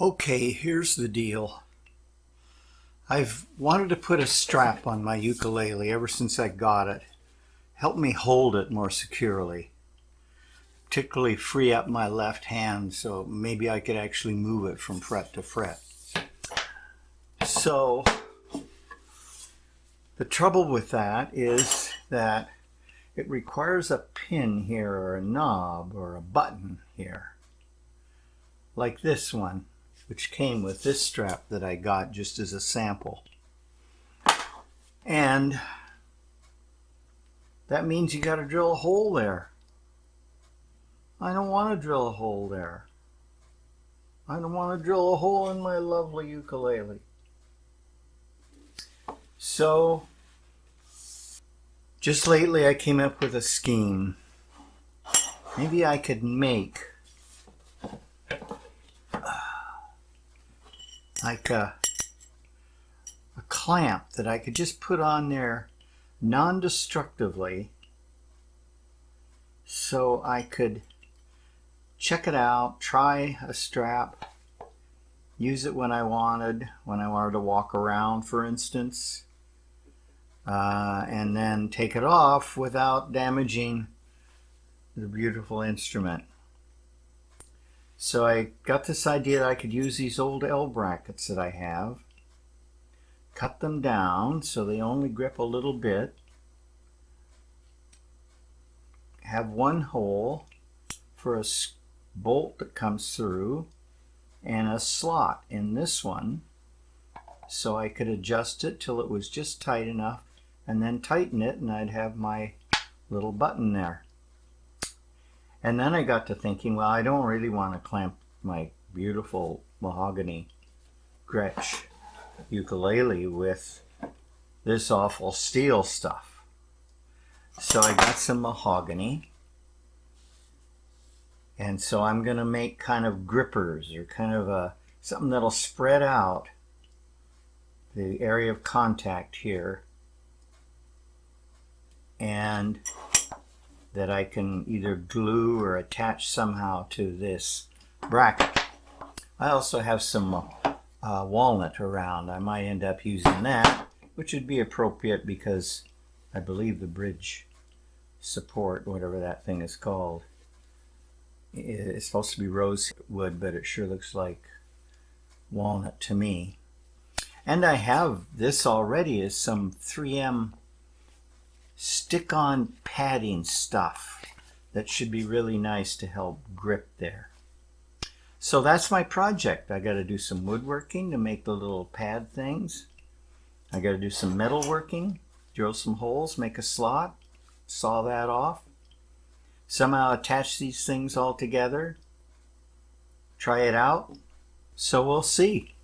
Okay, here's the deal. I've wanted to put a strap on my ukulele ever since I got it. Help me hold it more securely. Particularly free up my left hand so maybe I could actually move it from fret to fret. So the trouble with that is that it requires a pin here or a knob or a button here. Like this one, which came with this strap that I got just as a sample. And that means you got to drill a hole there. I don't want to drill a hole there. I don't want to drill a hole in my lovely ukulele. So, just lately I came up with a scheme. Maybe I could make like a clamp that I could just put on there non-destructively so I could check it out, try a strap, use it when I wanted to walk around, for instance, and then take it off without damaging the beautiful instrument. So I got this idea that I could use these old L brackets that I have, cut them down so they only grip a little bit, have one hole for a bolt that comes through and a slot in this one so I could adjust it till it was just tight enough and then tighten it and I'd have my little button there. And then I got to thinking, well, I don't really want to clamp my beautiful mahogany Gretsch ukulele with this awful steel stuff. So I got some mahogany, and so I'm going to make kind of grippers or kind of something that'll spread out the area of contact here, and that I can either glue or attach somehow to this bracket. I also have some walnut around. I might end up using that, which would be appropriate because I believe the bridge support, whatever that thing is called, is supposed to be rosewood, but it sure looks like walnut to me. And I have this already as some 3M stick-on padding stuff that should be really nice to help grip there. So that's my project. I got to do some woodworking to make the little pad things. I got to do some metalworking, drill some holes, make a slot, saw that off, somehow attach these things all together, try it out. So we'll see.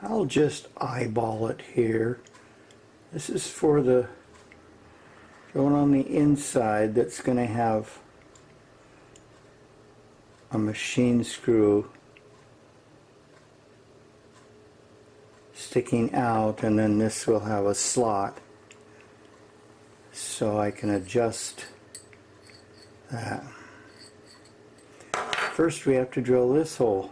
I'll just eyeball it here. This is for the going on the inside. That's going to have a machine screw sticking out, and then this will have a slot so I can adjust that. First we have to drill this hole.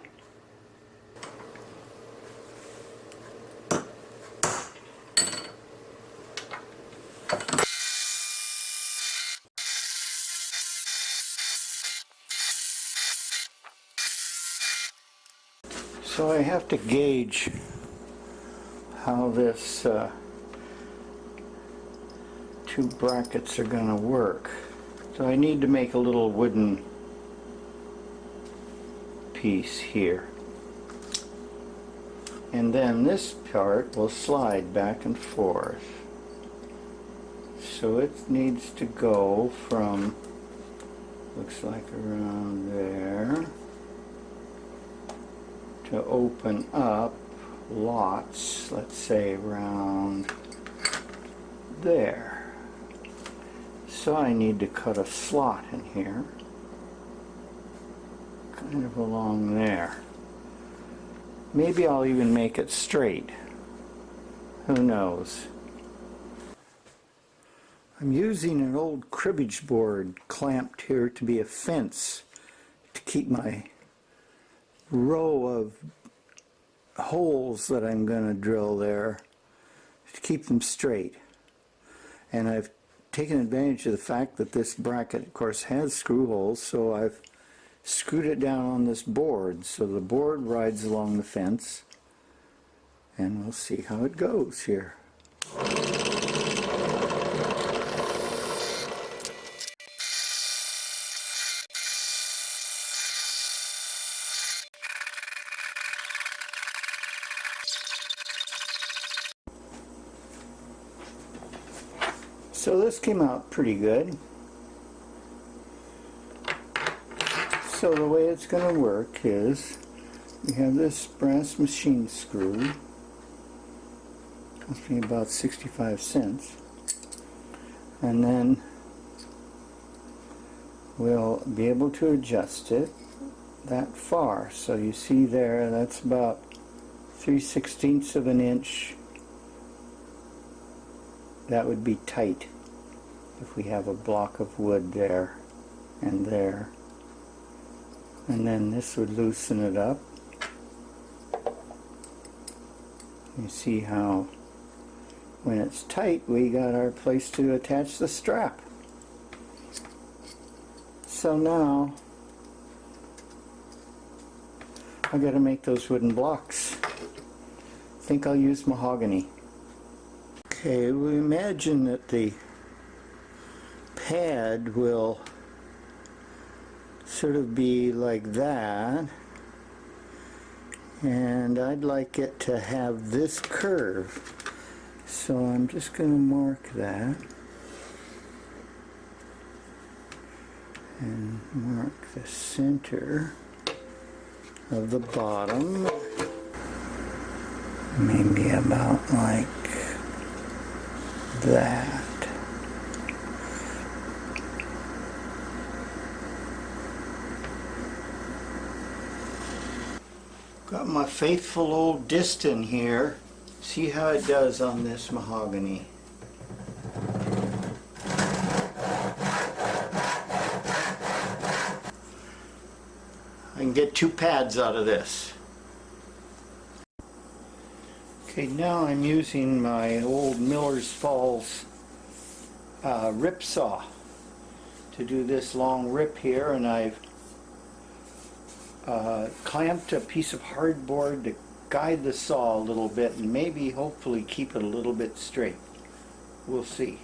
So I have to gauge how this two brackets are going to work. So I need to make a little wooden piece here. And then this part will slide back and forth. So it needs to go from, looks like around there, to open up lots, let's say around there. So I need to cut a slot in here, kind of along there. Maybe I'll even make it straight. Who knows? I'm using an old cribbage board clamped here to be a fence to keep my row of holes that I'm going to drill there, to keep them straight. And I've taken advantage of the fact that this bracket, of course, has screw holes, so I've screwed it down on this board, so the board rides along the fence, and we'll see how it goes here. So this came out pretty good. So the way it's going to work is we have this brass machine screw. Cost me about 65 cents. And then we'll be able to adjust it that far. So you see there, that's about 3/16 of an inch. That would be tight if we have a block of wood there and there. And then this would loosen it up. You see how when it's tight we got our place to attach the strap. So now I got to make those wooden blocks. I think I'll use mahogany. Okay, we imagine that the pad will sort of be like that, and I'd like it to have this curve, so I'm just going to mark that and mark the center of the bottom, maybe about like that. Got my faithful old Diston here. See how it does on this mahogany. I can get 2 pads out of this. Okay, now I'm using my old Miller's Falls rip saw to do this long rip here, and I've clamped a piece of hardboard to guide the saw a little bit and maybe hopefully keep it a little bit straight. We'll see.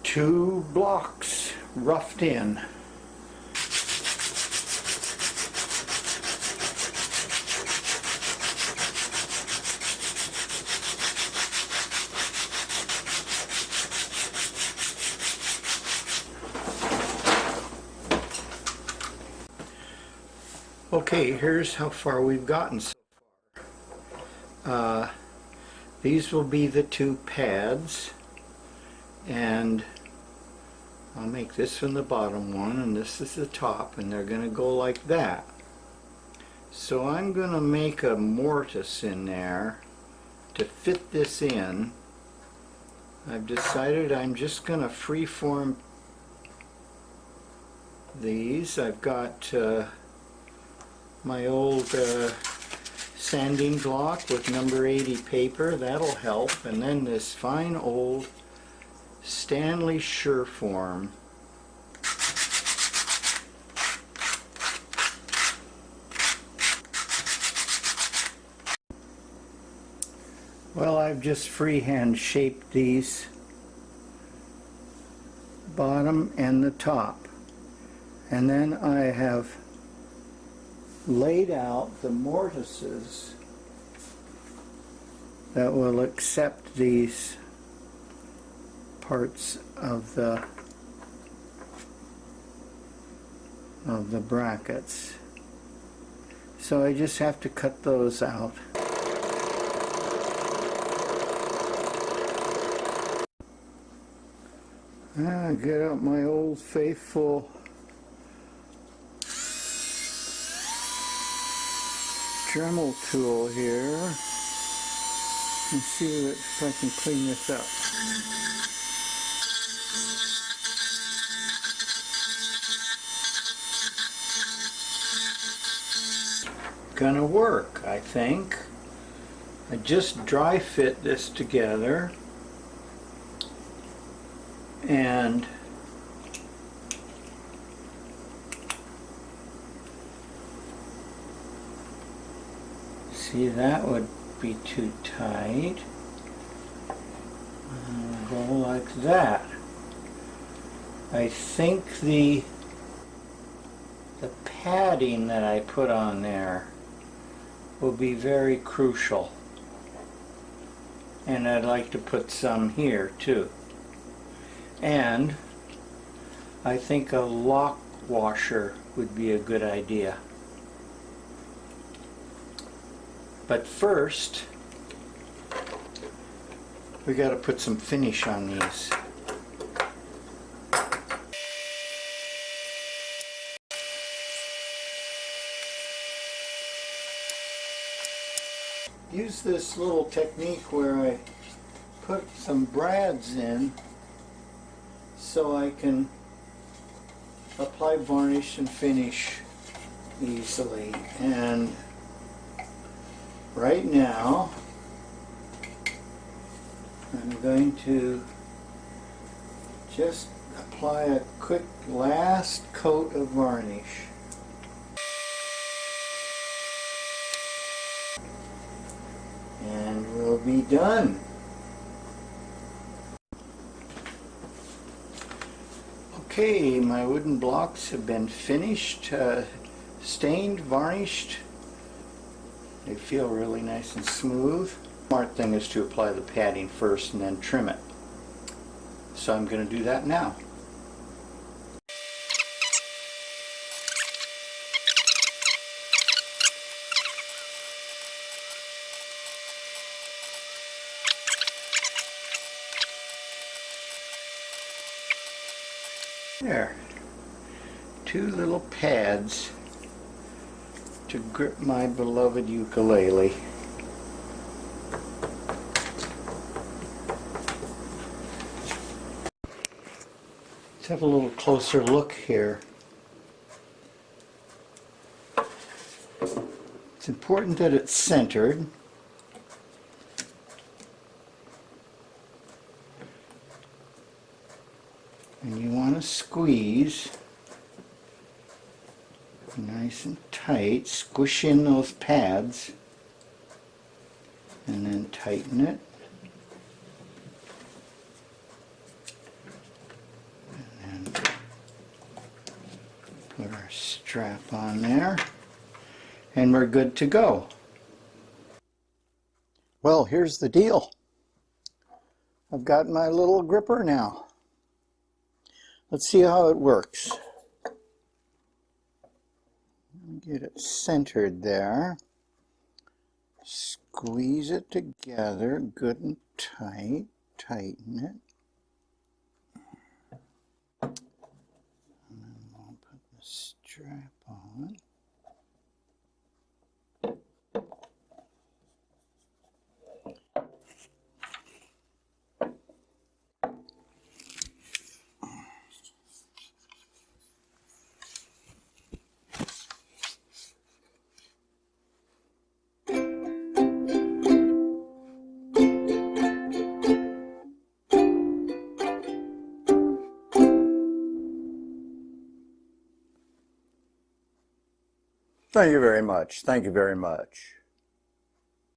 Two blocks roughed in. Okay, here's how far we've gotten so far. These will be the 2 pads, and I'll make this one the bottom one and this is the top, and they're going to go like that. So I'm going to make a mortise in there to fit this in. I've decided I'm just going to freeform these. I've got my old sanding block with number 80 paper, that'll help, and then this fine old Stanley Sureform. Well, I've just freehand shaped these, bottom and the top, and then I have laid out the mortises that will accept these parts of the brackets. So I just have to cut those out. Get out my old faithful Dremel tool here and see if I can clean this up. Gonna work, I think. I just dry fit this together and see, that would be too tight. Go like that. I think the padding that I put on there will be very crucial, and I'd like to put some here too. And I think a lock washer would be a good idea. But first, we got to put some finish on these. Use this little technique where I put some brads in so I can apply varnish and finish easily. And right now I'm going to just apply a quick last coat of varnish. And we'll be done. Okay, my wooden blocks have been finished, stained, varnished. They feel really nice and smooth. The smart thing is to apply the padding first and then trim it. So I'm going to do that now. There, 2 little pads to grip my beloved ukulele. Let's have a little closer look here. It's important that it's centered. And you want to squeeze nice and tight, squish in those pads, and then tighten it. And then put our strap on there, and we're good to go. Well, here's the deal. I've got my little gripper now. Let's see how it works. Get it centered there. Squeeze it together good and tight. Tighten it. And then we'll put the strap on. Thank you very much. Thank you very much.